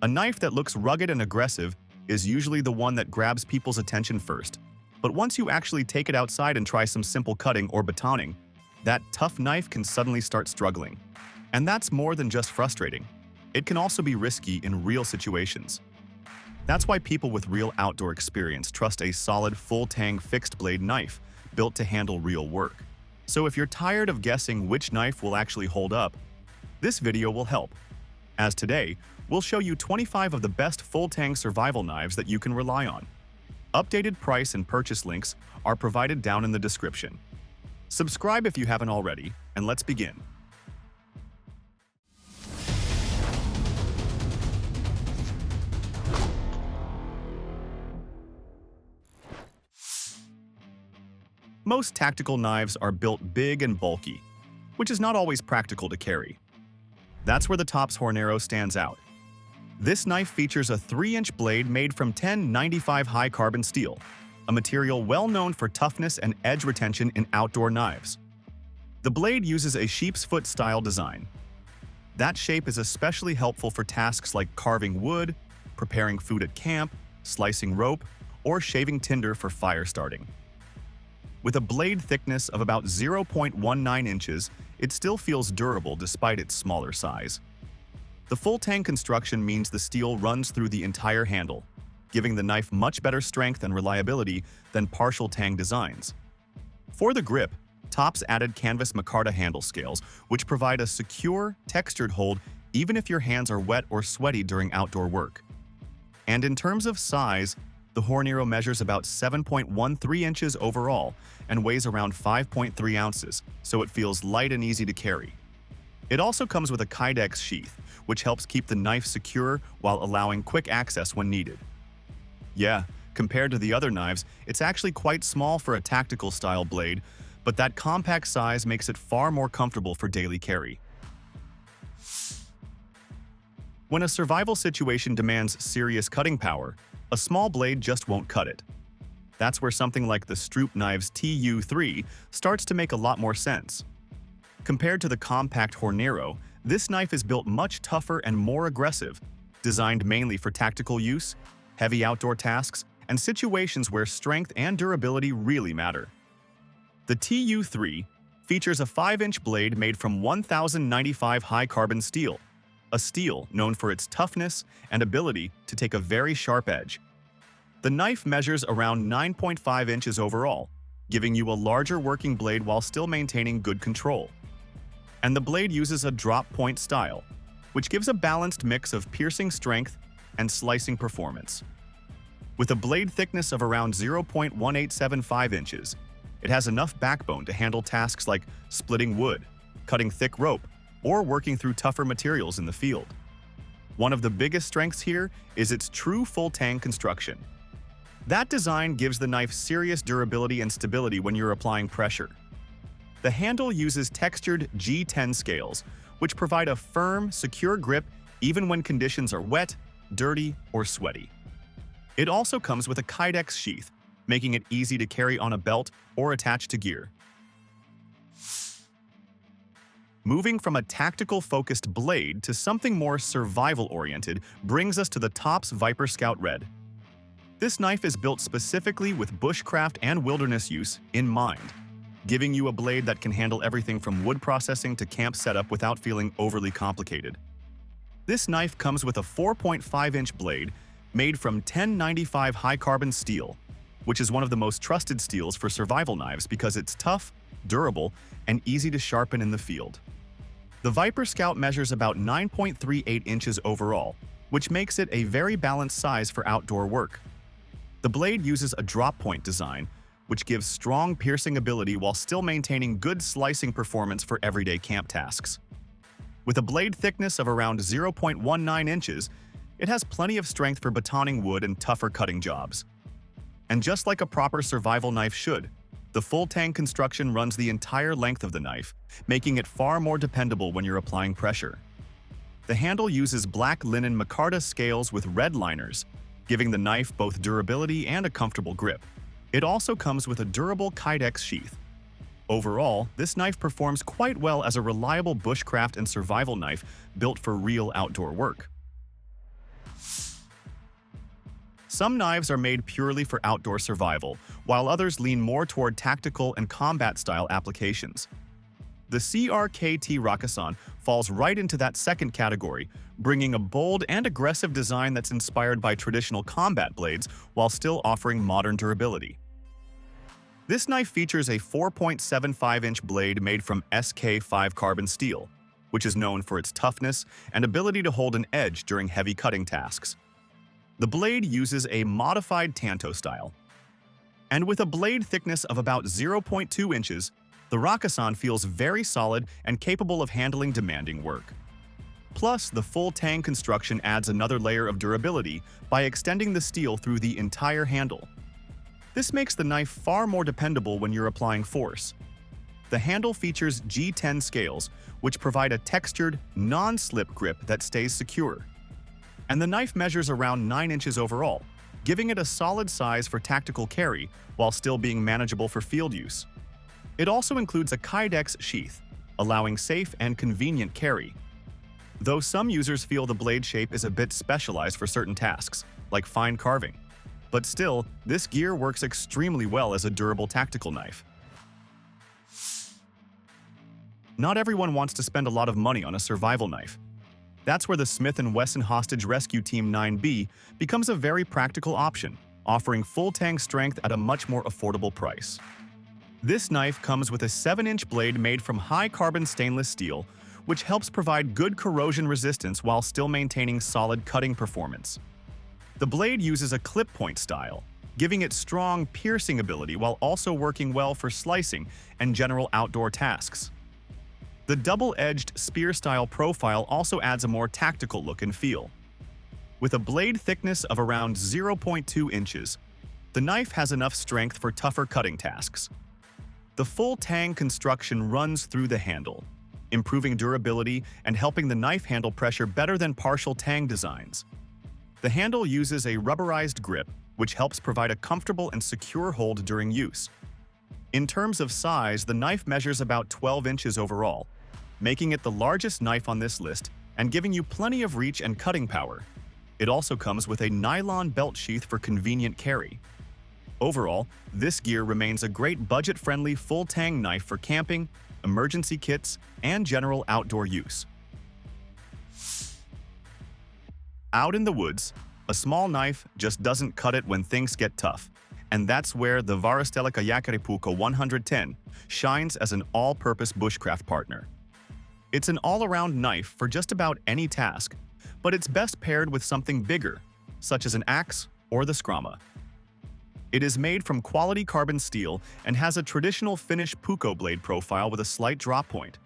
A knife that looks rugged and aggressive is usually the one that grabs people's attention first. But once you actually take it outside and try some simple cutting or batoning, that tough knife can suddenly start struggling. And that's more than just frustrating. It can also be risky in real situations. That's why people with real outdoor experience trust a solid full-tang fixed-blade knife built to handle real work. So if you're tired of guessing which knife will actually hold up, this video will help. As today, we'll show you 25 of the best full-tang survival knives that you can rely on. Updated price and purchase links are provided down in the description. Subscribe if you haven't already, and let's begin. Most tactical knives are built big and bulky, which is not always practical to carry. That's where the Tops Hornero stands out. This knife features a 3-inch blade made from 1095 high-carbon steel, a material well known for toughness and edge retention in outdoor knives. The blade uses a sheepsfoot style design. That shape is especially helpful for tasks like carving wood, preparing food at camp, slicing rope, or shaving tinder for fire starting. With a blade thickness of about 0.19 inches, it still feels durable despite its smaller size. The full-tang construction means the steel runs through the entire handle, giving the knife much better strength and reliability than partial tang designs. For the grip, Tops added canvas micarta handle scales, which provide a secure, textured hold even if your hands are wet or sweaty during outdoor work. And in terms of size, the Hornero measures about 7.13 inches overall and weighs around 5.3 ounces, so it feels light and easy to carry. It also comes with a kydex sheath, which helps keep the knife secure while allowing quick access when needed. Yeah, compared to the other knives, it's actually quite small for a tactical-style blade, but that compact size makes it far more comfortable for daily carry. When a survival situation demands serious cutting power, a small blade just won't cut it. That's where something like the Stroup Knives TU3 starts to make a lot more sense. Compared to the compact Hornero, this knife is built much tougher and more aggressive, designed mainly for tactical use, heavy outdoor tasks, and situations where strength and durability really matter. The TU3 features a 5-inch blade made from 1095 high-carbon steel, a steel known for its toughness and ability to take a very sharp edge. The knife measures around 9.5 inches overall, giving you a larger working blade while still maintaining good control. And the blade uses a drop-point style, which gives a balanced mix of piercing strength and slicing performance. With a blade thickness of around 0.1875 inches, it has enough backbone to handle tasks like splitting wood, cutting thick rope, or working through tougher materials in the field. One of the biggest strengths here is its true full-tang construction. That design gives the knife serious durability and stability when you're applying pressure. The handle uses textured G10 scales, which provide a firm, secure grip even when conditions are wet, dirty, or sweaty. It also comes with a kydex sheath, making it easy to carry on a belt or attach to gear. Moving from a tactical-focused blade to something more survival-oriented brings us to the Tops Viper Scout Red. This knife is built specifically with bushcraft and wilderness use in mind, giving you a blade that can handle everything from wood processing to camp setup without feeling overly complicated. This knife comes with a 4.5-inch blade made from 1095 high-carbon steel, which is one of the most trusted steels for survival knives because it's tough, durable, and easy to sharpen in the field. The Viper Scout measures about 9.38 inches overall, which makes it a very balanced size for outdoor work. The blade uses a drop-point design, which gives strong piercing ability while still maintaining good slicing performance for everyday camp tasks. With a blade thickness of around 0.19 inches, it has plenty of strength for batoning wood and tougher cutting jobs. And just like a proper survival knife should, the full-tang construction runs the entire length of the knife, making it far more dependable when you're applying pressure. The handle uses black linen micarta scales with red liners, giving the knife both durability and a comfortable grip. It also comes with a durable kydex sheath. Overall, this knife performs quite well as a reliable bushcraft and survival knife built for real outdoor work. Some knives are made purely for outdoor survival, while others lean more toward tactical and combat-style applications. The CRKT Rakkasan falls right into that second category, bringing a bold and aggressive design that's inspired by traditional combat blades while still offering modern durability. This knife features a 4.75-inch blade made from SK5 carbon steel, which is known for its toughness and ability to hold an edge during heavy cutting tasks. The blade uses a modified Tanto style. And with a blade thickness of about 0.2 inches, the Rakkasan feels very solid and capable of handling demanding work. Plus, the full Tang construction adds another layer of durability by extending the steel through the entire handle. This makes the knife far more dependable when you're applying force. The handle features G10 scales, which provide a textured, non-slip grip that stays secure. And the knife measures around 9 inches overall, giving it a solid size for tactical carry while still being manageable for field use. It also includes a Kydex sheath, allowing safe and convenient carry. Though some users feel the blade shape is a bit specialized for certain tasks, like fine carving. But still, this gear works extremely well as a durable tactical knife. Not everyone wants to spend a lot of money on a survival knife. That's where the Smith & Wesson Hostage Rescue Team 9B becomes a very practical option, offering full Tang strength at a much more affordable price. This knife comes with a 7-inch blade made from high-carbon stainless steel, which helps provide good corrosion resistance while still maintaining solid cutting performance. The blade uses a clip point style, giving it strong piercing ability while also working well for slicing and general outdoor tasks. The double-edged spear-style profile also adds a more tactical look and feel. With a blade thickness of around 0.2 inches, the knife has enough strength for tougher cutting tasks. The full Tang construction runs through the handle, improving durability and helping the knife handle pressure better than partial Tang designs. The handle uses a rubberized grip, which helps provide a comfortable and secure hold during use. In terms of size, the knife measures about 12 inches overall, making it the largest knife on this list and giving you plenty of reach and cutting power. It also comes with a nylon belt sheath for convenient carry. Overall, this gear remains a great budget-friendly full Tang knife for camping, emergency kits, and general outdoor use. Out in the woods, a small knife just doesn't cut it when things get tough, and that's where the Varusteleka Jääkäripuukko 110 shines as an all-purpose bushcraft partner. It's an all-around knife for just about any task, but it's best paired with something bigger, such as an axe or the skrama. It is made from quality carbon steel and has a traditional Finnish puukko blade profile with a slight drop point.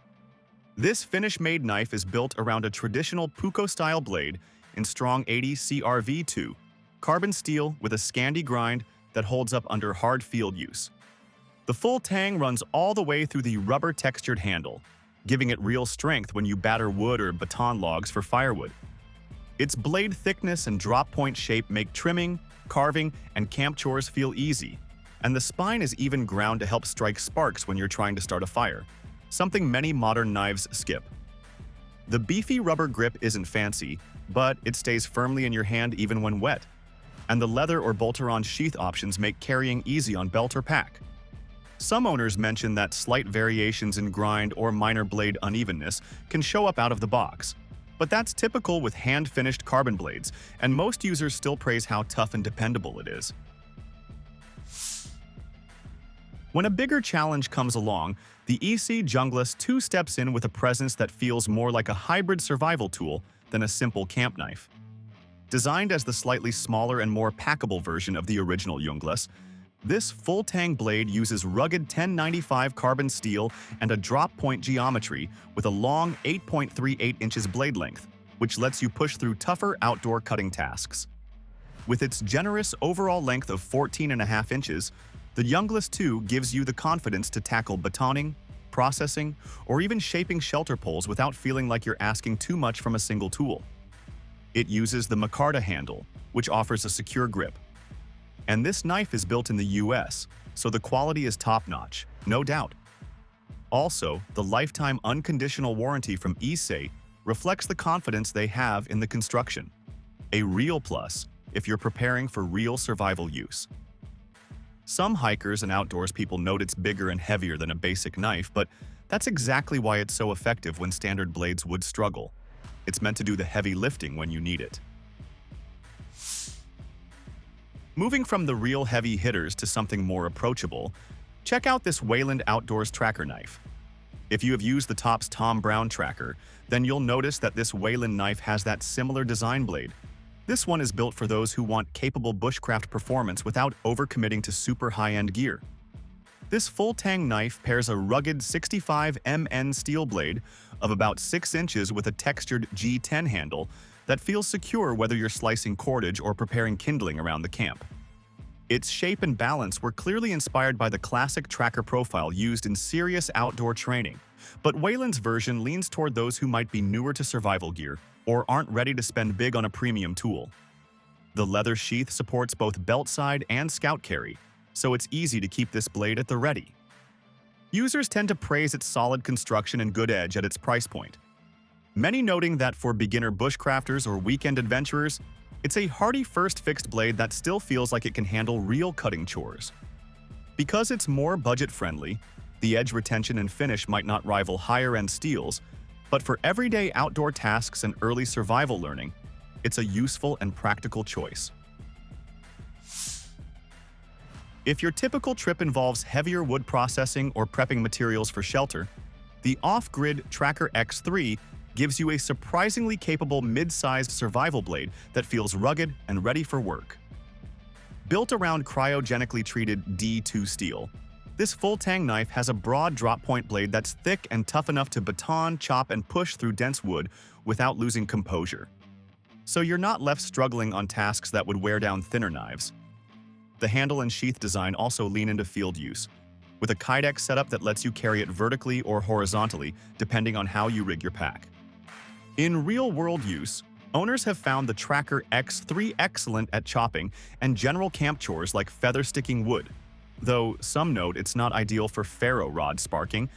This Finnish-made knife is built around a traditional puukko-style blade in strong 80 CRV2, carbon steel with a Scandi grind that holds up under hard field use. The full Tang runs all the way through the rubber-textured handle, giving it real strength when you batter wood or baton logs for firewood. Its blade thickness and drop point shape make trimming, carving, and camp chores feel easy, and the spine is even ground to help strike sparks when you're trying to start a fire, something many modern knives skip. The beefy rubber grip isn't fancy, but it stays firmly in your hand even when wet, and the leather or bolt-on sheath options make carrying easy on belt or pack. Some owners mention that slight variations in grind or minor blade unevenness can show up out of the box, but that's typical with hand-finished carbon blades, and most users still praise how tough and dependable it is. When a bigger challenge comes along, the ESEE Junglas II steps in with a presence that feels more like a hybrid survival tool than a simple camp knife. Designed as the slightly smaller and more packable version of the original Junglas, this full Tang blade uses rugged 1095 carbon steel and a drop point geometry with a long 8.38 inches blade length, which lets you push through tougher outdoor cutting tasks. With its generous overall length of 14.5 inches, the Junglas II gives you the confidence to tackle batoning, processing, or even shaping shelter poles without feeling like you're asking too much from a single tool. It uses the micarta handle, which offers a secure grip. And this knife is built in the US, so the quality is top-notch, no doubt. Also, the lifetime unconditional warranty from ESEE reflects the confidence they have in the construction. A real plus, if you're preparing for real survival use. Some hikers and outdoors people note it's bigger and heavier than a basic knife, but that's exactly why it's so effective when standard blades would struggle. It's meant to do the heavy lifting when you need it. Moving from the real heavy hitters to something more approachable, check out this Weyland Outdoors Tracker Knife. If you have used the Topps Tom Brown tracker, then you'll notice that this Weyland knife has that similar design blade. This one is built for those who want capable bushcraft performance without overcommitting to super high-end gear. This full Tang knife pairs a rugged 65 MN steel blade of about 6 inches with a textured G10 handle that feels secure whether you're slicing cordage or preparing kindling around the camp. Its shape and balance were clearly inspired by the classic tracker profile used in serious outdoor training, but Weyland's version leans toward those who might be newer to survival gear or aren't ready to spend big on a premium tool. The leather sheath supports both belt side and scout carry, so it's easy to keep this blade at the ready. Users tend to praise its solid construction and good edge at its price point, many noting that for beginner bushcrafters or weekend adventurers, it's a hardy first fixed blade that still feels like it can handle real cutting chores. Because it's more budget-friendly, the edge retention and finish might not rival higher-end steels, but for everyday outdoor tasks and early survival learning, it's a useful and practical choice. If your typical trip involves heavier wood processing or prepping materials for shelter, the off-grid Tracker X3 gives you a surprisingly capable mid-sized survival blade that feels rugged and ready for work. Built around cryogenically treated D2 steel, this full Tang knife has a broad drop-point blade that's thick and tough enough to baton, chop, and push through dense wood without losing composure. So you're not left struggling on tasks that would wear down thinner knives. The handle and sheath design also lean into field use, with a kydex setup that lets you carry it vertically or horizontally depending on how you rig your pack. In real-world use, owners have found the Tracker X3 excellent at chopping and general camp chores like feather-sticking wood, though some note it's not ideal for ferro rod sparking,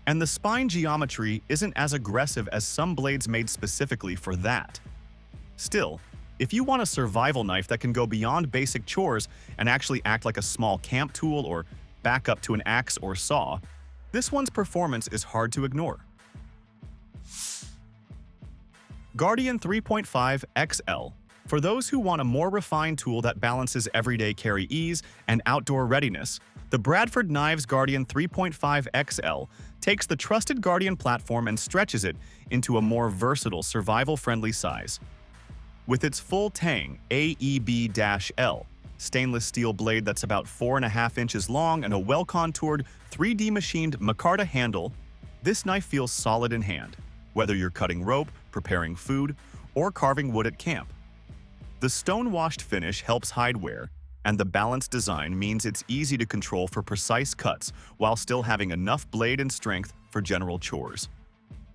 and the spine geometry isn't as aggressive as some blades made specifically for that. Still, if you want a survival knife that can go beyond basic chores and actually act like a small camp tool or back up to an axe or saw, this one's performance is hard to ignore. Guardian 3.5 XL. For those who want a more refined tool that balances everyday carry ease and outdoor readiness, the Bradford Knives Guardian 3.5 XL takes the trusted Guardian platform and stretches it into a more versatile, survival-friendly size. With its full Tang AEB-L stainless steel blade that's about 4.5 inches long and a well-contoured, 3D machined micarta handle, this knife feels solid in hand, whether you're cutting rope, preparing food, or carving wood at camp. The stone-washed finish helps hide wear, and the balanced design means it's easy to control for precise cuts while still having enough blade and strength for general chores.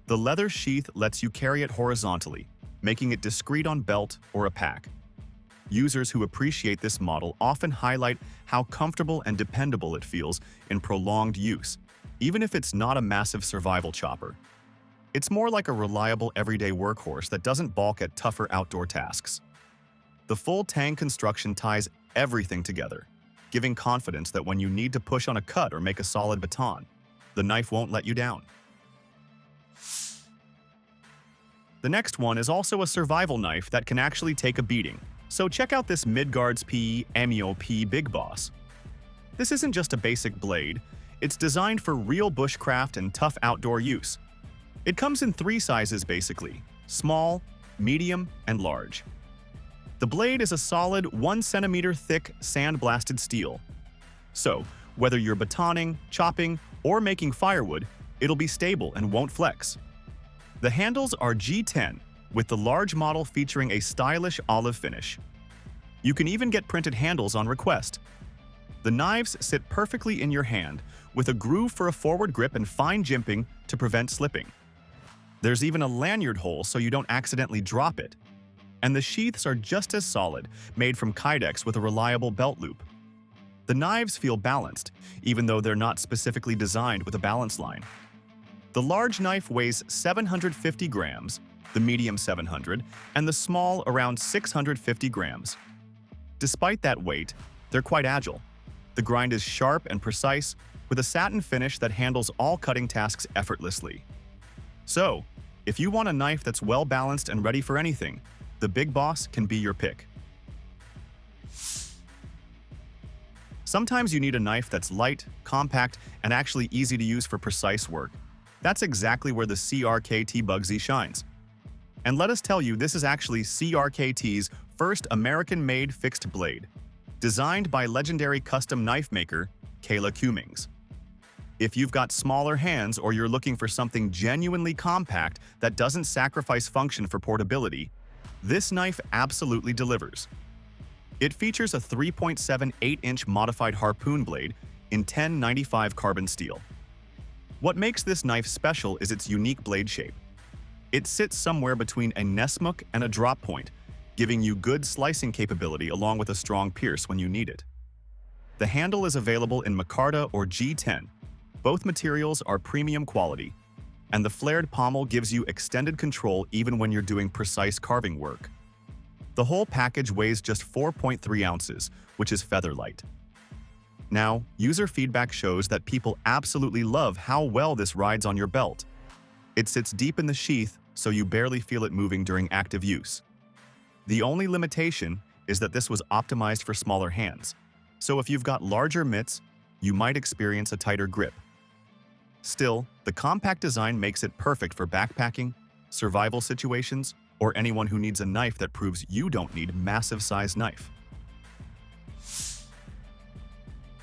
The leather sheath lets you carry it horizontally, making it discreet on belt or a pack. Users who appreciate this model often highlight how comfortable and dependable it feels in prolonged use, even if it's not a massive survival chopper. It's more like a reliable everyday workhorse that doesn't balk at tougher outdoor tasks. The full Tang construction ties everything together, giving confidence that when you need to push on a cut or make a solid baton, the knife won't let you down. The next one is also a survival knife that can actually take a beating, so check out this Midgards PMP Big Boss. This isn't just a basic blade, it's designed for real bushcraft and tough outdoor use. It comes in 3 sizes basically: small, medium, and large. The blade is a solid 1 centimeter thick sand-blasted steel. So, whether you're batoning, chopping, or making firewood, it'll be stable and won't flex. The handles are G10, with the large model featuring a stylish olive finish. You can even get printed handles on request. The knives sit perfectly in your hand, with a groove for a forward grip and fine jimping to prevent slipping. There's even a lanyard hole so you don't accidentally drop it. And the sheaths are just as solid, made from kydex with a reliable belt loop. The knives feel balanced, even though they're not specifically designed with a balance line. The large knife weighs 750 grams, the medium 700, and the small around 650 grams. Despite that weight, they're quite agile. The grind is sharp and precise, with a satin finish that handles all cutting tasks effortlessly. So, if you want a knife that's well-balanced and ready for anything, the Big Boss can be your pick. Sometimes you need a knife that's light, compact, and actually easy to use for precise work. That's exactly where the CRKT Bugsy shines. And let us tell you, this is actually CRKT's first American-made fixed blade, designed by legendary custom knife maker Kayla Cummings. If you've got smaller hands or you're looking for something genuinely compact that doesn't sacrifice function for portability, this knife absolutely delivers. It features a 3.78-inch modified harpoon blade in 1095 carbon steel. What makes this knife special is its unique blade shape. It sits somewhere between a Nessmuk and a drop point, giving you good slicing capability along with a strong pierce when you need it. The handle is available in micarta or G10. Both materials are premium quality, and the flared pommel gives you extended control even when you're doing precise carving work. The whole package weighs just 4.3 ounces, which is feather light. Now, user feedback shows that people absolutely love how well this rides on your belt. It sits deep in the sheath, so you barely feel it moving during active use. The only limitation is that this was optimized for smaller hands, so if you've got larger mitts, you might experience a tighter grip. Still, the compact design makes it perfect for backpacking, survival situations, or anyone who needs a knife that proves you don't need a massive-sized knife.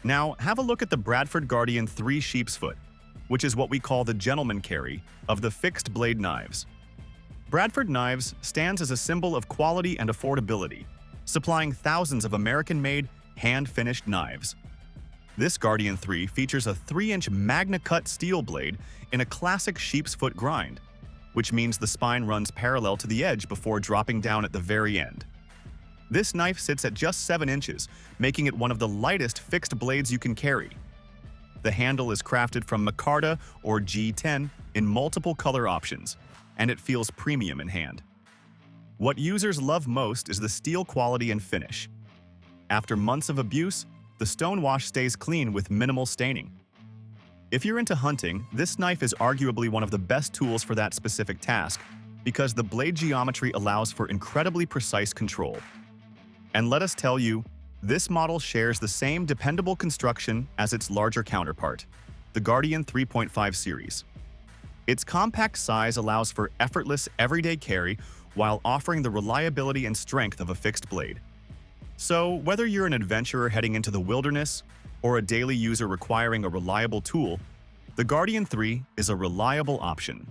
Now, have a look at the Bradford Guardian 3 Sheepsfoot, which is what we call the gentleman carry of the fixed blade knives. Bradford Knives stands as a symbol of quality and affordability, supplying thousands of American-made, hand-finished knives. This Guardian 3 features a 3-inch Magna-cut steel blade in a classic sheepsfoot grind, which means the spine runs parallel to the edge before dropping down at the very end. This knife sits at just 7 inches, making it one of the lightest fixed blades you can carry. The handle is crafted from micarta or G10 in multiple color options, and it feels premium in hand. What users love most is the steel quality and finish. After months of abuse, the stonewash stays clean with minimal staining. If you're into hunting, this knife is arguably one of the best tools for that specific task because the blade geometry allows for incredibly precise control. And let us tell you, this model shares the same dependable construction as its larger counterpart, the Guardian 3.5 series. Its compact size allows for effortless everyday carry while offering the reliability and strength of a fixed blade. So, whether you're an adventurer heading into the wilderness or a daily user requiring a reliable tool, the Guardian 3 is a reliable option.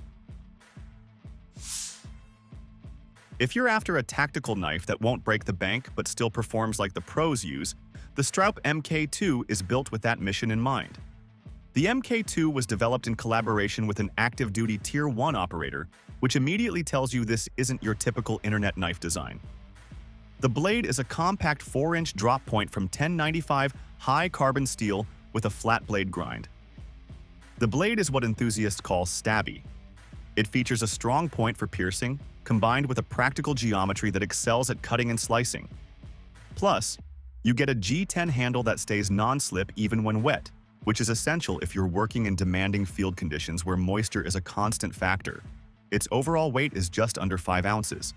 If you're after a tactical knife that won't break the bank but still performs like the pros use, the Stroup MK2 is built with that mission in mind. The MK2 was developed in collaboration with an active-duty Tier 1 operator, which immediately tells you this isn't your typical internet knife design. The blade is a compact 4-inch drop point from 1095 high carbon steel with a flat blade grind. The blade is what enthusiasts call stabby. It features a strong point for piercing, combined with a practical geometry that excels at cutting and slicing. Plus, you get a G10 handle that stays non-slip even when wet, which is essential if you're working in demanding field conditions where moisture is a constant factor. Its overall weight is just under 5 ounces.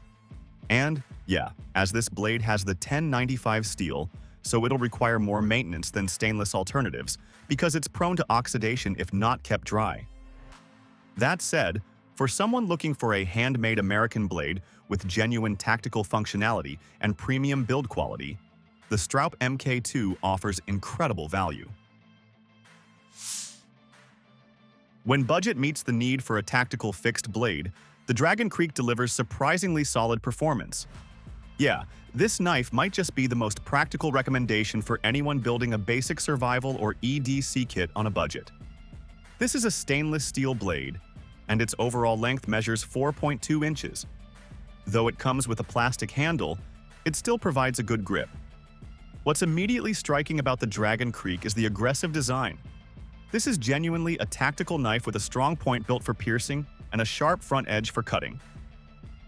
And, yeah, as this blade has the 1095 steel, so it'll require more maintenance than stainless alternatives because it's prone to oxidation if not kept dry. That said, for someone looking for a handmade American blade with genuine tactical functionality and premium build quality, the Stroup MK2 offers incredible value. When budget meets the need for a tactical fixed blade, the Dragon Creek delivers surprisingly solid performance. Yeah, this knife might just be the most practical recommendation for anyone building a basic survival or EDC kit on a budget. This is a stainless steel blade, and its overall length measures 4.2 inches. Though it comes with a plastic handle, it still provides a good grip. What's immediately striking about the Dragon Creek is the aggressive design. This is genuinely a tactical knife with a strong point built for piercing and a sharp front edge for cutting.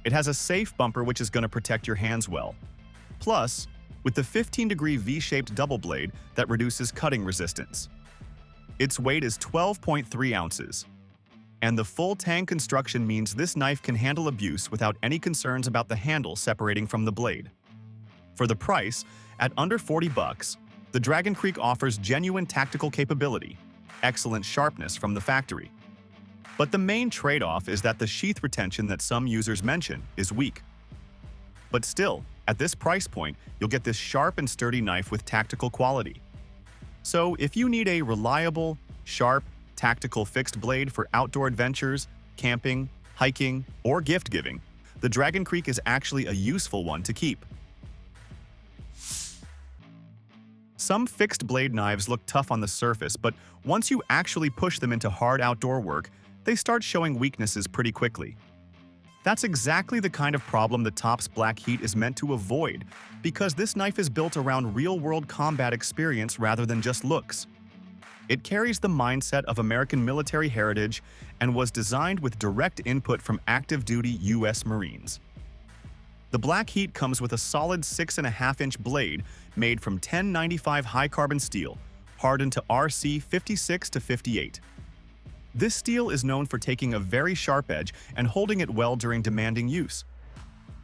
It has a safe bumper which is going to protect your hands well. Plus, with the 15-degree V-shaped double blade that reduces cutting resistance. Its weight is 12.3 ounces. And the full Tang construction means this knife can handle abuse without any concerns about the handle separating from the blade. For the price, at under $40, the Dragon Creek offers genuine tactical capability, excellent sharpness from the factory. But the main trade-off is that the sheath retention that some users mention is weak. But still, at this price point, you'll get this sharp and sturdy knife with tactical quality. So if you need a reliable, sharp, tactical fixed blade for outdoor adventures, camping, hiking, or gift-giving, the Dragon Creek is actually a useful one to keep. Some fixed blade knives look tough on the surface, but once you actually push them into hard outdoor work, they start showing weaknesses pretty quickly. That's exactly the kind of problem the Tops Black Heat is meant to avoid, because this knife is built around real-world combat experience rather than just looks. It carries the mindset of American military heritage and was designed with direct input from active-duty U.S. Marines. The Black Heat comes with a solid 6.5-inch blade made from 1095 high-carbon steel, hardened to RC 56 to 58. This steel is known for taking a very sharp edge and holding it well during demanding use.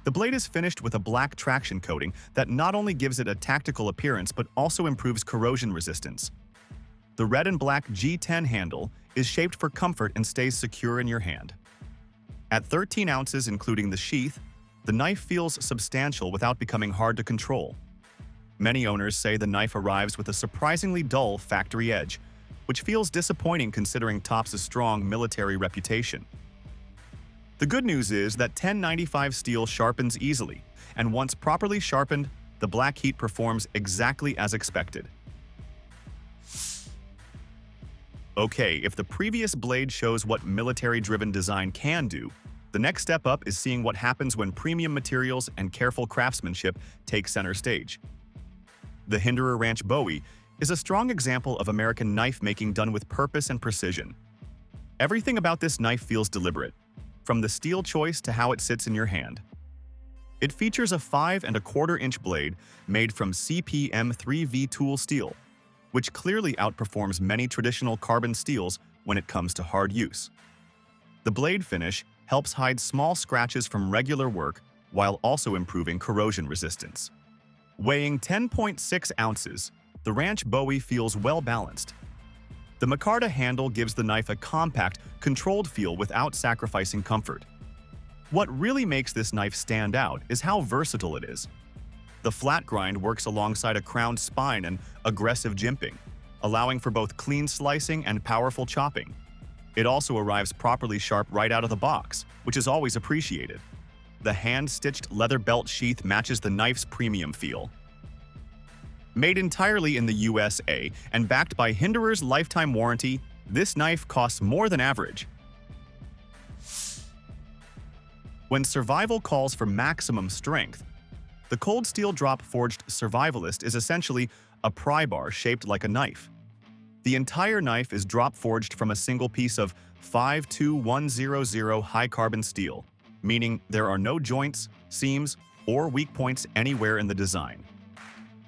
The blade is finished with a black traction coating that not only gives it a tactical appearance but also improves corrosion resistance. The red and black G10 handle is shaped for comfort and stays secure in your hand. At 13 ounces including the sheath, the knife feels substantial without becoming hard to control. Many owners say the knife arrives with a surprisingly dull factory edge, which feels disappointing considering Tops' strong military reputation. The good news is that 1095 steel sharpens easily, and once properly sharpened, the Black Heat performs exactly as expected. Okay, if the previous blade shows what military-driven design can do, the next step up is seeing what happens when premium materials and careful craftsmanship take center stage. The Hinderer Ranch-Bowie is a strong example of American knife-making done with purpose and precision. Everything about this knife feels deliberate, from the steel choice to how it sits in your hand. It features a 5¼ blade made from CPM3V tool steel, which clearly outperforms many traditional carbon steels when it comes to hard use. The blade finish helps hide small scratches from regular work while also improving corrosion resistance. Weighing 10.6 ounces, the Ranch-Bowie feels well-balanced. The micarta handle gives the knife a compact, controlled feel without sacrificing comfort. What really makes this knife stand out is how versatile it is. The flat grind works alongside a crowned spine and aggressive jimping, allowing for both clean slicing and powerful chopping. It also arrives properly sharp right out of the box, which is always appreciated. The hand-stitched leather belt sheath matches the knife's premium feel. Made entirely in the USA and backed by Hinderer's lifetime warranty, this knife costs more than average. When survival calls for maximum strength, the cold steel drop-forged Survivalist is essentially a pry bar shaped like a knife. The entire knife is drop-forged from a single piece of 52100 high-carbon steel, meaning there are no joints, seams, or weak points anywhere in the design.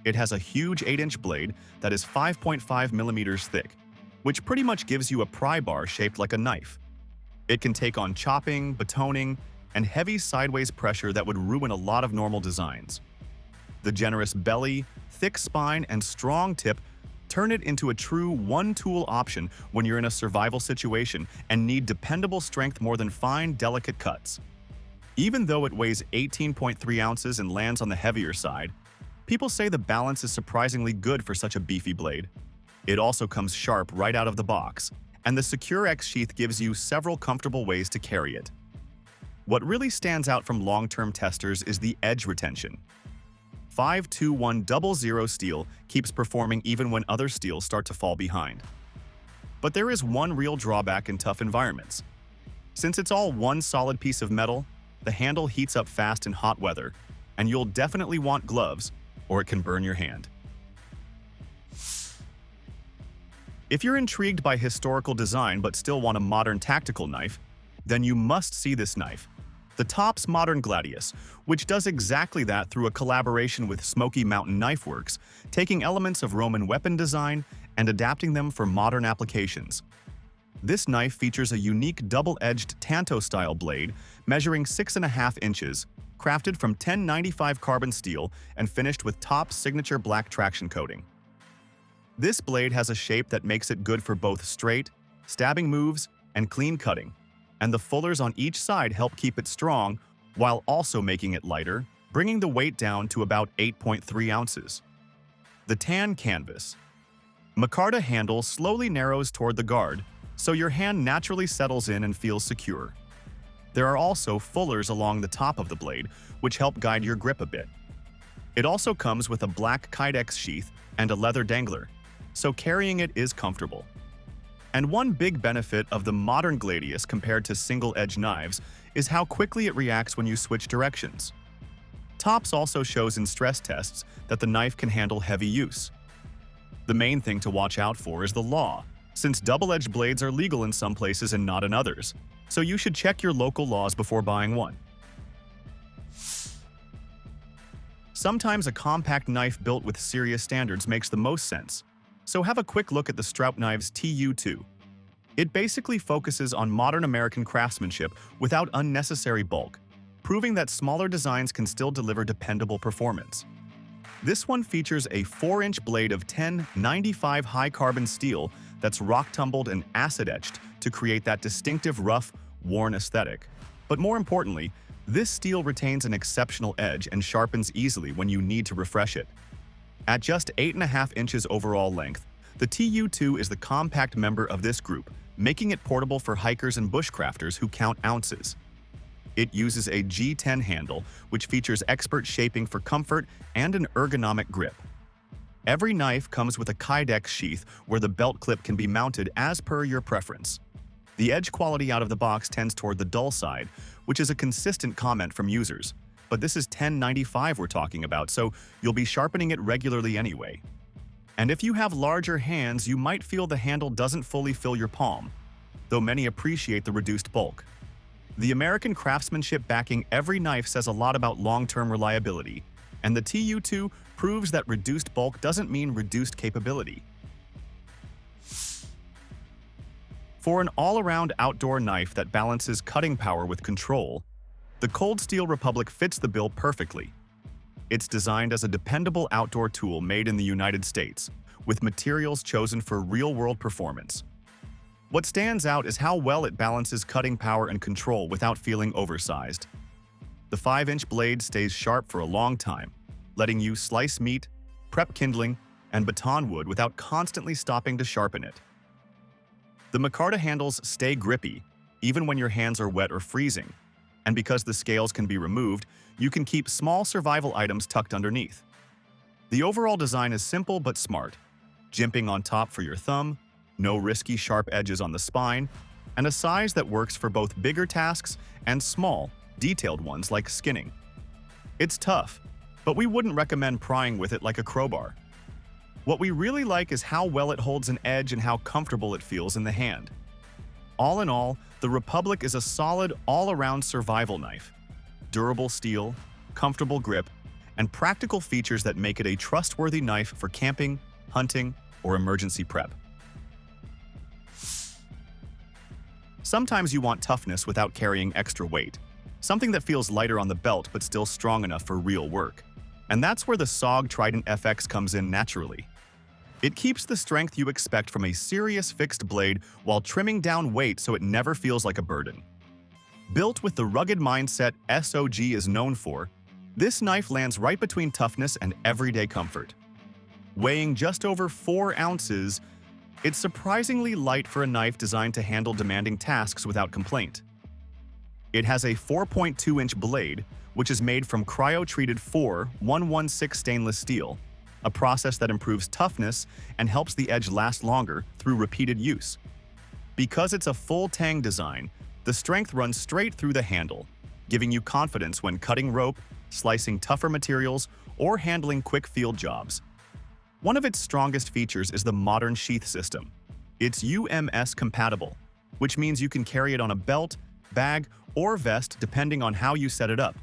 It has a huge 8-inch blade that is 5.5 millimeters thick, which pretty much gives you a pry bar shaped like a knife. It can take on chopping, batoning, and heavy sideways pressure that would ruin a lot of normal designs. The generous belly, thick spine, and strong tip turn it into a true one-tool option when you're in a survival situation and need dependable strength more than fine, delicate cuts. Even though it weighs 18.3 ounces and lands on the heavier side, people say the balance is surprisingly good for such a beefy blade. It also comes sharp right out of the box, and the Secure X sheath gives you several comfortable ways to carry it. What really stands out from long-term testers is the edge retention. 52100 steel keeps performing even when other steels start to fall behind. But there is one real drawback in tough environments. Since it's all one solid piece of metal, the handle heats up fast in hot weather, and you'll definitely want gloves, or it can burn your hand. If you're intrigued by historical design but still want a modern tactical knife, then you must see this knife. The top's modern Gladius, which does exactly that through a collaboration with Smoky Mountain Knife Works, taking elements of Roman weapon design and adapting them for modern applications. This knife features a unique double-edged tanto-style blade measuring 6.5 inches, crafted from 1095 carbon steel and finished with top signature black traction coating. This blade has a shape that makes it good for both straight, stabbing moves, and clean cutting, and the fullers on each side help keep it strong while also making it lighter, bringing the weight down to about 8.3 ounces. The tan canvas. Micarta handle slowly narrows toward the guard, so your hand naturally settles in and feels secure. There are also fullers along the top of the blade, which help guide your grip a bit. It also comes with a black Kydex sheath and a leather dangler, so carrying it is comfortable. And one big benefit of the modern Gladius compared to single-edge knives is how quickly it reacts when you switch directions. Tops also shows in stress tests that the knife can handle heavy use. The main thing to watch out for is the law, since double-edged blades are legal in some places and not in others, so you should check your local laws before buying one. Sometimes a compact knife built with serious standards makes the most sense, so have a quick look at the Stroup Knives TU2. It basically focuses on modern American craftsmanship without unnecessary bulk, proving that smaller designs can still deliver dependable performance. This one features a 4-inch blade of 1095 high-carbon steel that's rock-tumbled and acid-etched to create that distinctive rough, worn aesthetic. But more importantly, this steel retains an exceptional edge and sharpens easily when you need to refresh it. At just 8.5 inches overall length, the TU2 is the compact member of this group, making it portable for hikers and bushcrafters who count ounces. It uses a G10 handle, which features expert shaping for comfort and an ergonomic grip. Every knife comes with a Kydex sheath where the belt clip can be mounted as per your preference. The edge quality out of the box tends toward the dull side, which is a consistent comment from users. But this is 1095 we're talking about, so you'll be sharpening it regularly anyway. And if you have larger hands, you might feel the handle doesn't fully fill your palm, though many appreciate the reduced bulk. The American craftsmanship backing every knife says a lot about long-term reliability, and the TU2 proves that reduced bulk doesn't mean reduced capability. For an all-around outdoor knife that balances cutting power with control, the Cold Steel Republic fits the bill perfectly. It's designed as a dependable outdoor tool made in the United States, with materials chosen for real-world performance. What stands out is how well it balances cutting power and control without feeling oversized. The 5-inch blade stays sharp for a long time, letting you slice meat, prep kindling, and baton wood without constantly stopping to sharpen it. The micarta handles stay grippy, even when your hands are wet or freezing, and because the scales can be removed, you can keep small survival items tucked underneath. The overall design is simple but smart, jimping on top for your thumb, no risky sharp edges on the spine, and a size that works for both bigger tasks and small, detailed ones like skinning. It's tough, but we wouldn't recommend prying with it like a crowbar. What we really like is how well it holds an edge and how comfortable it feels in the hand. All in all, the Republic is a solid all-around survival knife. Durable steel, comfortable grip, and practical features that make it a trustworthy knife for camping, hunting, or emergency prep. Sometimes you want toughness without carrying extra weight, something that feels lighter on the belt but still strong enough for real work. And that's where the Sog Trident FX comes in naturally. It keeps the strength you expect from a serious fixed blade while trimming down weight so it never feels like a burden. Built with the rugged mindset SOG is known for, this knife lands right between toughness and everyday comfort. Weighing just over 4 ounces, it's surprisingly light for a knife designed to handle demanding tasks without complaint. It has a 4.2-inch blade, which is made from cryo-treated 4-116 stainless steel, a process that improves toughness and helps the edge last longer through repeated use. Because it's a full Tang design, the strength runs straight through the handle, giving you confidence when cutting rope, slicing tougher materials, or handling quick field jobs. One of its strongest features is the modern sheath system. It's UMS compatible, which means you can carry it on a belt, bag, or vest depending on how you set it up.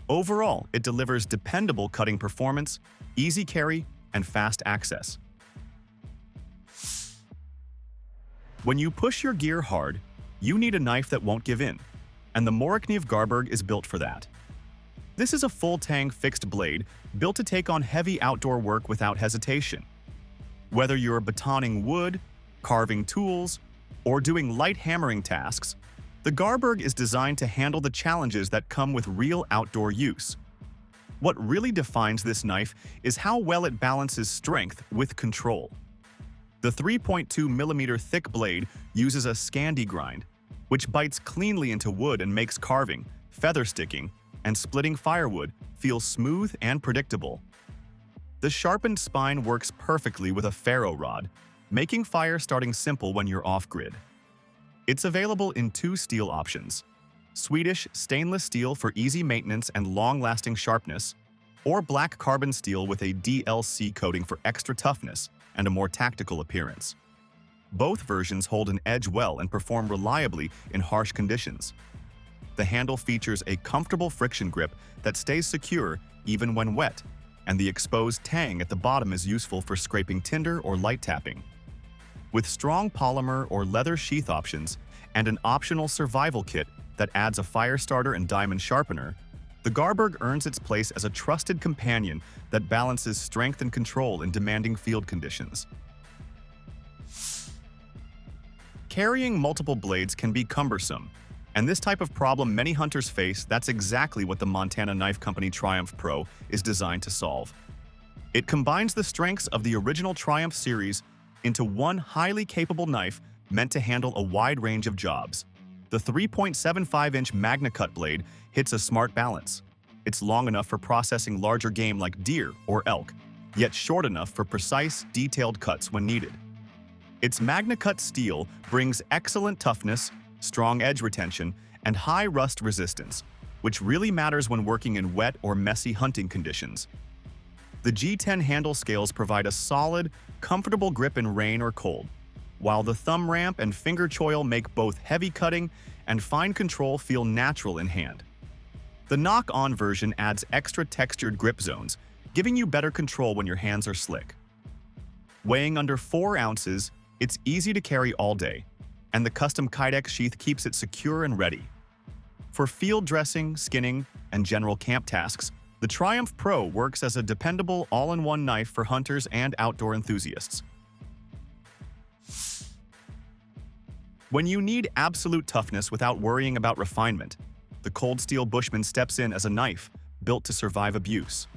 Overall, it delivers dependable cutting performance, easy carry, and fast access. When you push your gear hard, you need a knife that won't give in, and the Morakniv Garberg is built for that. This is a full Tang fixed blade built to take on heavy outdoor work without hesitation. Whether you're batoning wood, carving tools, or doing light hammering tasks, the Garberg is designed to handle the challenges that come with real outdoor use. What really defines this knife is how well it balances strength with control. The 3.2mm thick blade uses a Scandi grind, which bites cleanly into wood and makes carving, feather sticking, and splitting firewood feel smooth and predictable. The sharpened spine works perfectly with a ferro rod, making fire starting simple when you're off-grid. It's available in 2 steel options: Swedish stainless steel for easy maintenance and long-lasting sharpness, or black carbon steel with a DLC coating for extra toughness and a more tactical appearance. Both versions hold an edge well and perform reliably in harsh conditions. The handle features a comfortable friction grip that stays secure even when wet, and the exposed tang at the bottom is useful for scraping tinder or light tapping. With strong polymer or leather sheath options and an optional survival kit that adds a fire starter and diamond sharpener, the Garberg earns its place as a trusted companion that balances strength and control in demanding field conditions. Carrying multiple blades can be cumbersome, and this type of problem many hunters face. That's exactly what the Montana Knife Company Triumph Pro is designed to solve. It combines the strengths of the original Triumph series into one highly capable knife meant to handle a wide range of jobs. The 3.75-inch MagnaCut blade hits a smart balance. It's long enough for processing larger game like deer or elk, yet short enough for precise, detailed cuts when needed. Its MagnaCut steel brings excellent toughness, strong edge retention, and high rust resistance, which really matters when working in wet or messy hunting conditions. The G10 handle scales provide a solid, comfortable grip in rain or cold, while the thumb ramp and finger choil make both heavy cutting and fine control feel natural in hand. The knock-on version adds extra textured grip zones, giving you better control when your hands are slick. Weighing under 4 ounces, it's easy to carry all day, and the custom Kydex sheath keeps it secure and ready. For field dressing, skinning, and general camp tasks, the Triumph Pro works as a dependable all-in-one knife for hunters and outdoor enthusiasts. When you need absolute toughness without worrying about refinement, the cold steel Bushman steps in as a knife built to survive abuse.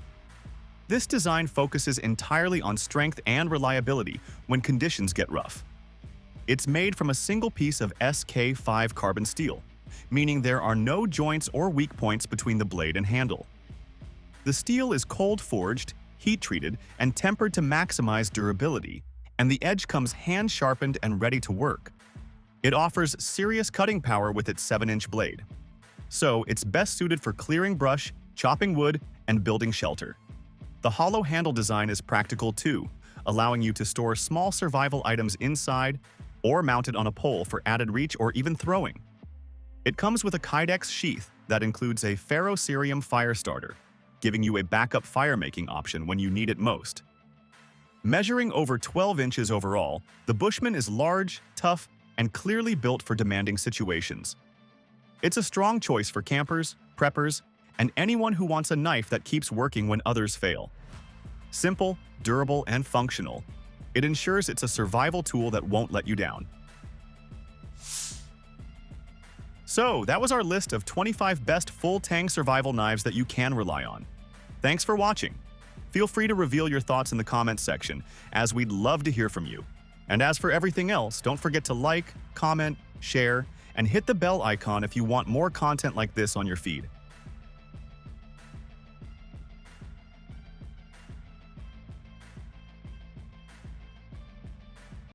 This design focuses entirely on strength and reliability when conditions get rough. It's made from a single piece of SK5 carbon steel, meaning there are no joints or weak points between the blade and handle. The steel is cold-forged, heat-treated, and tempered to maximize durability, and the edge comes hand-sharpened and ready to work. It offers serious cutting power with its 7-inch blade, so it's best suited for clearing brush, chopping wood, and building shelter. The hollow handle design is practical too, allowing you to store small survival items inside or mount it on a pole for added reach or even throwing. It comes with a Kydex sheath that includes a ferrocerium fire starter, giving you a backup fire-making option when you need it most. Measuring over 12 inches overall, the Bushman is large, tough, and clearly built for demanding situations. It's a strong choice for campers, preppers, and anyone who wants a knife that keeps working when others fail. Simple, durable, and functional, it ensures it's a survival tool that won't let you down. So, that was our list of 25 best full Tang survival knives that you can rely on. Thanks for watching. Feel free to reveal your thoughts in the comments section, as we'd love to hear from you. And as for everything else, don't forget to like, comment, share, and hit the bell icon if you want more content like this on your feed.